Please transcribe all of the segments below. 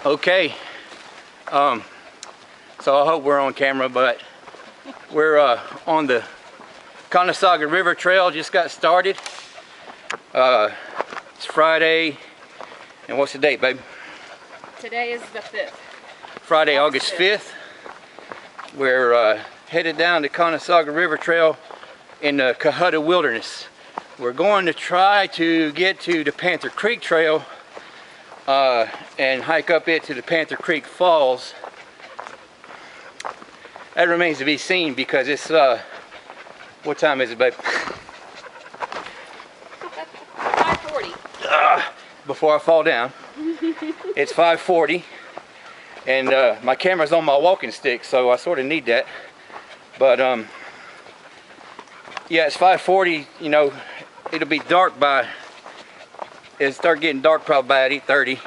Okay, so I hope we're on camera, but we're on the Cohutta River Trail. Just got started. It's Friday, and what's the date, babe? Today is the 5th. Friday, August 5th. We're headed down the Cohutta River Trail in the Cohutta Wilderness. We're going to try to get to the Panther Creek Trail and hike up it to the Panther Creek Falls. That remains to be seen because it's, what time is it, babe? 5:40. Before I fall down. It's 5:40, and my camera's on my walking stick, so I sort of need that. But yeah, it's 5:40. You know, it'll be dark by, it'll start getting dark probably by 8:30,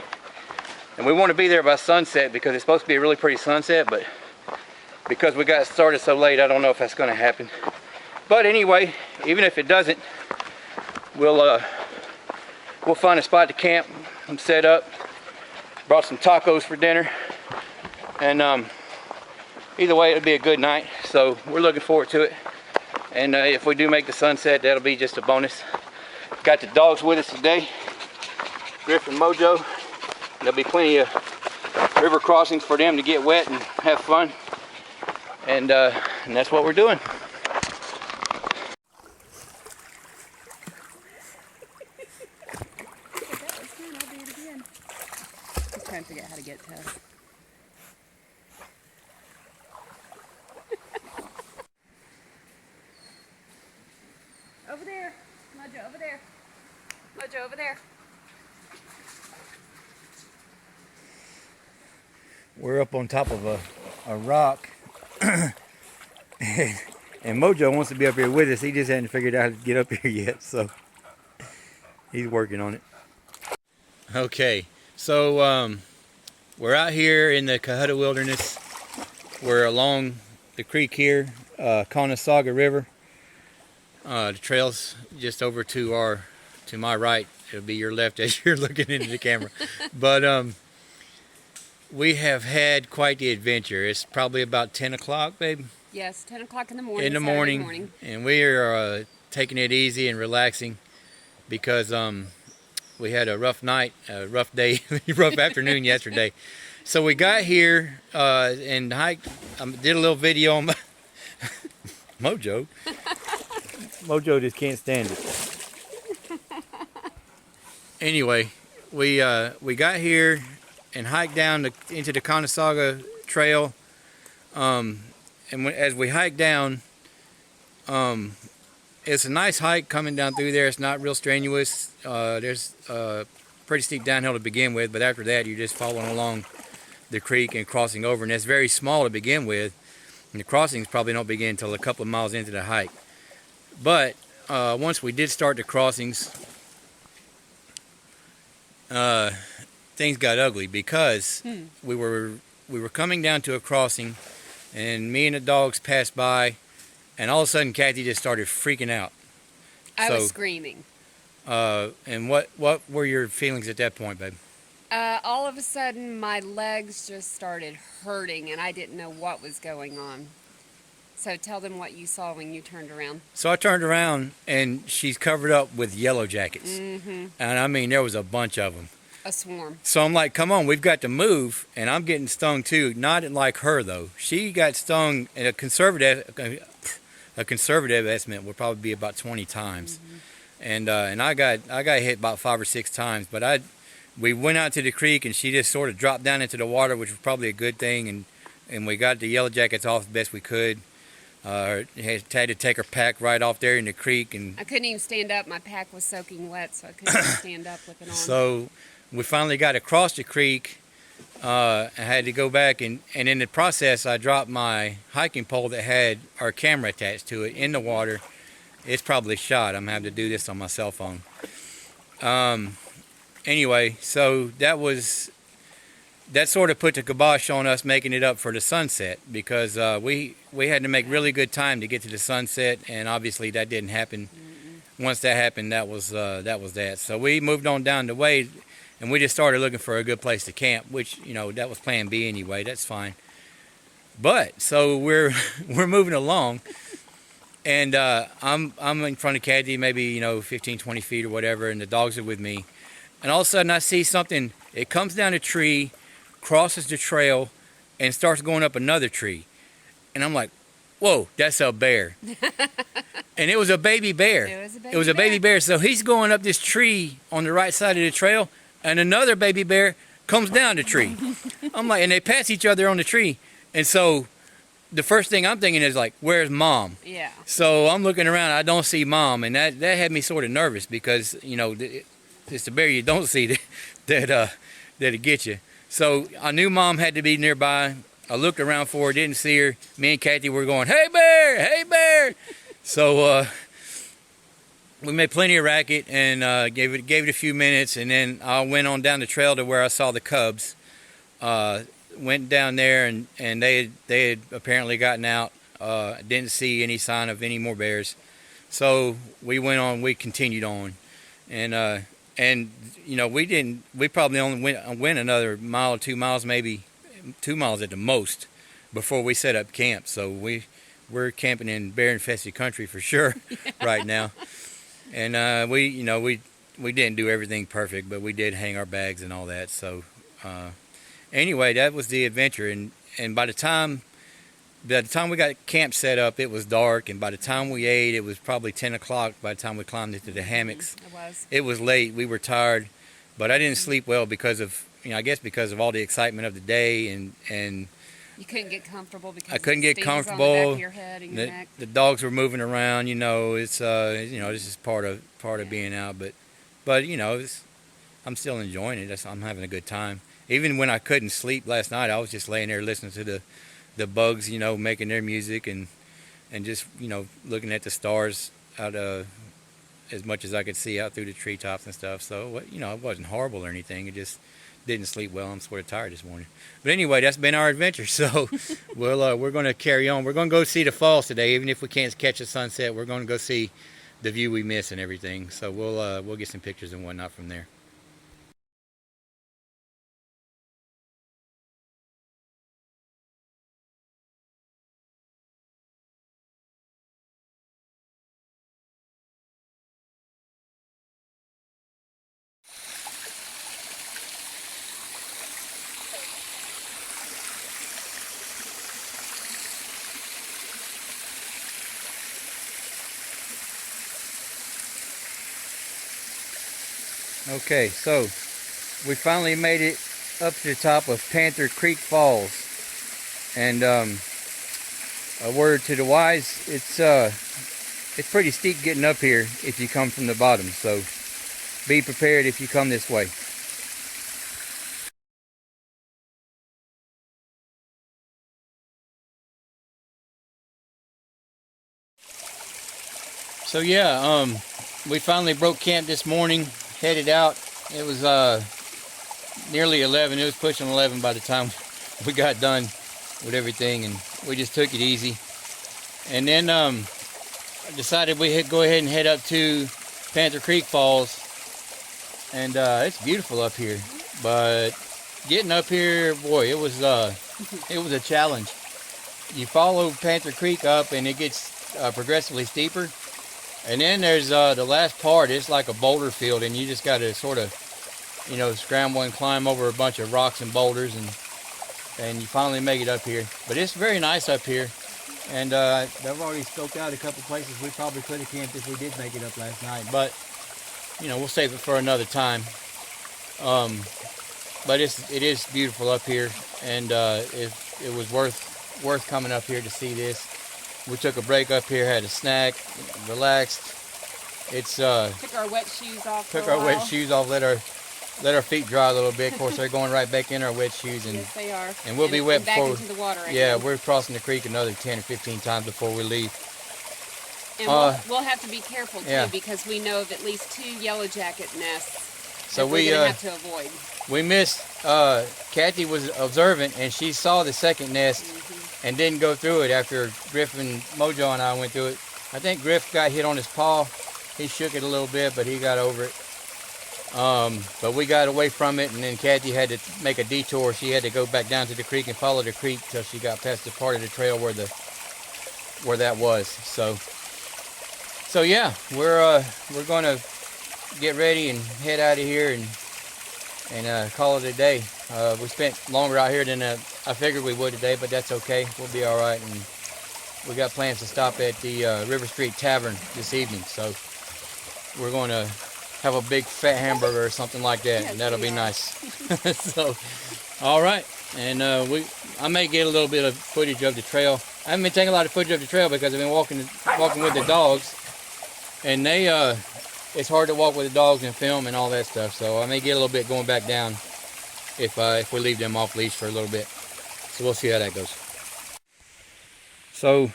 and we want to be there by sunset because it's supposed to be a really pretty sunset, but because we got started so late, I don't know if that's going to happen. But anyway, even if it doesn't, we'll find a spot to camp and set up. Brought some tacos for dinner, and either way, it'll be a good night, so we're looking forward to it. And if we do make the sunset, that'll be just a bonus. Got the dogs with us today, Griff and Mojo. There'll be plenty of river crossings for them to get wet and have fun, and that's what we're doing. Trying to figure out how to get to us. Over there, Mojo, over there. Mojo, over there. We're up on top of a rock, and Mojo wants to be up here with us. He just hadn't figured out how to get up here yet, so he's working on it. Okay. So we're out here in the Cohutta Wilderness. We're along the creek here, Cohutta River. The trail's just over to my right. It'll be your left as you're looking into the camera. But we have had quite the adventure. It's probably about 10 o'clock, babe? Yes, 10 o'clock in the morning. In the morning. And we are taking it easy and relaxing because we had a rough night, a rough day, rough afternoon yesterday. So we got here and hiked, did a little video on Mojo. Mojo just can't stand it. Anyway, we got here and hiked down into the Cohutta Trail. And as we hiked down, it's a nice hike coming down through there. It's not real strenuous. There's a pretty steep downhill to begin with, but after that you're just following along the creek and crossing over, and it's very small to begin with, and the crossings probably don't begin until a couple of miles into the hike. But once we did start the crossings, things got ugly because we were coming down to a crossing, and me and the dogs passed by, and all of a sudden Kathy just started freaking out. I was screaming. And what were your feelings at that point, babe? All of a sudden my legs just started hurting and I didn't know what was going on. So tell them what you saw when you turned around. So I turned around and she's covered up with Yellowjackets. And I mean, there was a bunch of them. A swarm. So I'm like, come on, we've got to move. And I'm getting stung too. Not like her though. She got stung in a conservative estimate would probably be about 20 times. And I got hit about 5 or 6 times. But we went out to the creek and she just sort of dropped down into the water, which was probably a good thing. And we got the Yellowjackets off the best we could. Had to take her pack right off there in the creek, and I couldn't even stand up. My pack was soaking wet, so I couldn't even stand up with it on. So we finally got across the creek. I had to go back, and in the process, I dropped my hiking pole that had our camera attached to it in the water. It's probably shot. I'm having to do this on my cell phone. Anyway, so that sort of put the kibosh on us making it up for the sunset, because we had to make really good time to get to the sunset, and obviously that didn't happen. Once that happened, that was that. So we moved on down the way, and we just started looking for a good place to camp, which, you know, that was plan B anyway. That's fine. But so we're moving along, and I'm in front of Caddy, maybe, you know, 15, 20 feet or whatever, and the dogs are with me. And all of a sudden I see something. It comes down a tree, crosses the trail, and starts going up another tree. And I'm like, whoa, that's a bear. And it was a baby bear. It was a baby bear. So he's going up this tree on the right side of the trail, and another baby bear comes down the tree. I'm like, and they pass each other on the tree. And so the first thing I'm thinking is like, where's mom? Yeah. So I'm looking around, I don't see mom, and that had me sort of nervous because, you know, it's the bear you don't see that'll get you. So I knew mom had to be nearby. I looked around for her, didn't see her. Me and Kathy were going, hey bear, hey bear. So we made plenty of racket and gave it a few minutes, and then I went on down the trail to where I saw the cubs. Went down there, and they had apparently gotten out. Didn't see any sign of any more bears. So we went on. We continued on, and you know, we probably only went another mile or 2 miles, maybe 2 miles at the most, before we set up camp. So we're camping in bear-infested country for sure right now. And we didn't do everything perfect, but we did hang our bags and all that. So anyway, that was the adventure. And by the time we got camp set up, it was dark, and by the time we ate, it was probably 10 o'clock. By the time we climbed into the hammocks, it was late. We were tired, but I didn't sleep well because of, you know, I guess because of all the excitement of the day, and you couldn't get comfortable because I couldn't get comfortable. On the back of your head and your neck. The dogs were moving around. You know, it's you know, this is part of being out, but you know, I'm still enjoying it. I'm having a good time. Even when I couldn't sleep last night, I was just laying there listening to the bugs, you know, making their music, and just, you know, looking at the stars out as much as I could see out through the treetops and stuff. So, you know, it wasn't horrible or anything. It just didn't sleep well. I'm sort of tired this morning. But anyway, that's been our adventure. So we're going to carry on. We're going to go see the falls today. Even if we can't catch a sunset, we're going to go see the view we miss and everything. So we'll get some pictures and whatnot from there. Okay, so we finally made it up to the top of Panther Creek Falls, and a word to the wise, it's pretty steep getting up here if you come from the bottom, so be prepared if you come this way. So yeah, we finally broke camp this morning, headed out. It was nearly 11. It was pushing 11 by the time we got done with everything, and we just took it easy. And then decided we'd go ahead and head up to Panther Creek Falls, and it's beautiful up here. But getting up here, boy, it was a challenge. You follow Panther Creek up, and it gets progressively steeper. And then there's the last part. It's like a boulder field, and you just got to sort of, you know, scramble and climb over a bunch of rocks and boulders, and you finally make it up here. But it's very nice up here, and I've already scoped out a couple places we probably could have camped if we did make it up last night. But you know, we'll save it for another time. But it is beautiful up here, and it was worth coming up here to see this. We took a break up here, had a snack, relaxed. It's took our wet shoes off. Wet shoes off, let our feet dry a little bit. Of course, they're going right back in our wet shoes, and yes, they are. And we'll be wet back before. Into the water Yeah, again. we're crossing the creek another 10 or 15 times before we leave. And we'll have to be careful too, because we know of at least 2 yellowjacket nests. So we're gonna have to avoid. We missed. Kathy was observant, and she saw the second nest. And didn't go through it after Griff and Mojo and I went through it. I think Griff got hit on his paw. He shook it a little bit, but he got over it. But we got away from it, and then Kathy had to make a detour. She had to go back down to the creek and follow the creek till she got past the part of the trail where that was. So yeah, we're gonna get ready and head out of here and call it a day. We spent longer out here than I figured we would today, but that's okay. We'll be all right. And we got plans to stop at the River Street Tavern this evening. So we're going to have a big fat hamburger or something like that, Yes, and that'll be are. nice. So, all right. And I may get a little bit of footage of the trail. I haven't been taking a lot of footage of the trail because I've been walking with the dogs, and it's hard to walk with the dogs and film and all that stuff. So I may get a little bit going back down if we leave them off leash for a little bit. So we'll see how that goes. So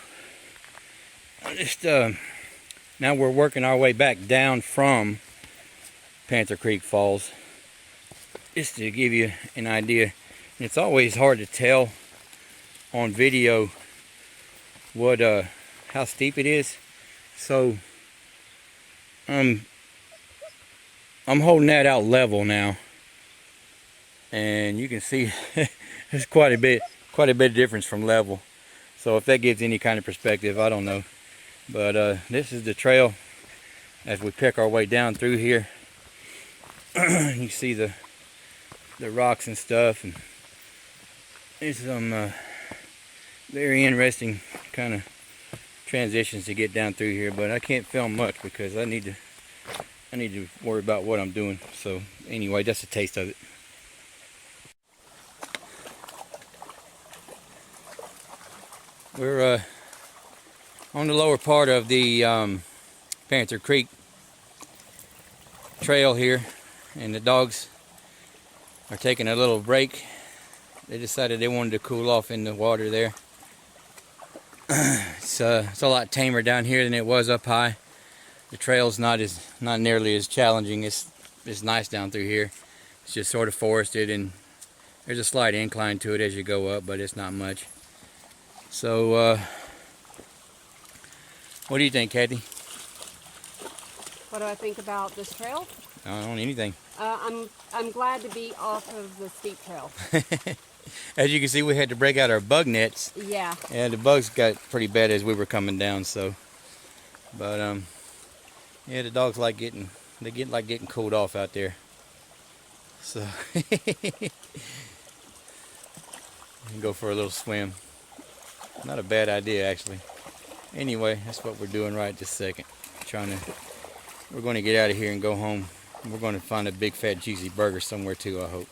just now we're working our way back down from Panther Creek Falls, just to give you an idea. And it's always hard to tell on video how steep it is. So I'm holding that out level now, and you can see there's quite a bit of difference from level. So if that gives any kind of perspective, I don't know. But this is the trail as we pick our way down through here. You see the rocks and stuff, and there's some very interesting kind of transitions to get down through here. But I can't film much because I need to worry about what I'm doing. So anyway, that's a taste of it. We're on the lower part of the Panther Creek trail here, and the dogs are taking a little break. They decided they wanted to cool off in the water there. It's a lot tamer down here than it was up high. The trail's not nearly as challenging. It's nice down through here. It's just sort of forested, and there's a slight incline to it as you go up, but it's not much. So what do you think, Kathy? What do I think about this trail? I don't know anything. I'm glad to be off of the steep trail. As you can see, we had to break out our bug nets. Yeah. And the bugs got pretty bad as we were coming down. So, but yeah, the dogs like getting cooled off out there. So go for a little swim. Not a bad idea, actually. Anyway, that's what we're doing right this second. We're going to get out of here and go home. We're going to find a big fat juicy burger somewhere too, I hope.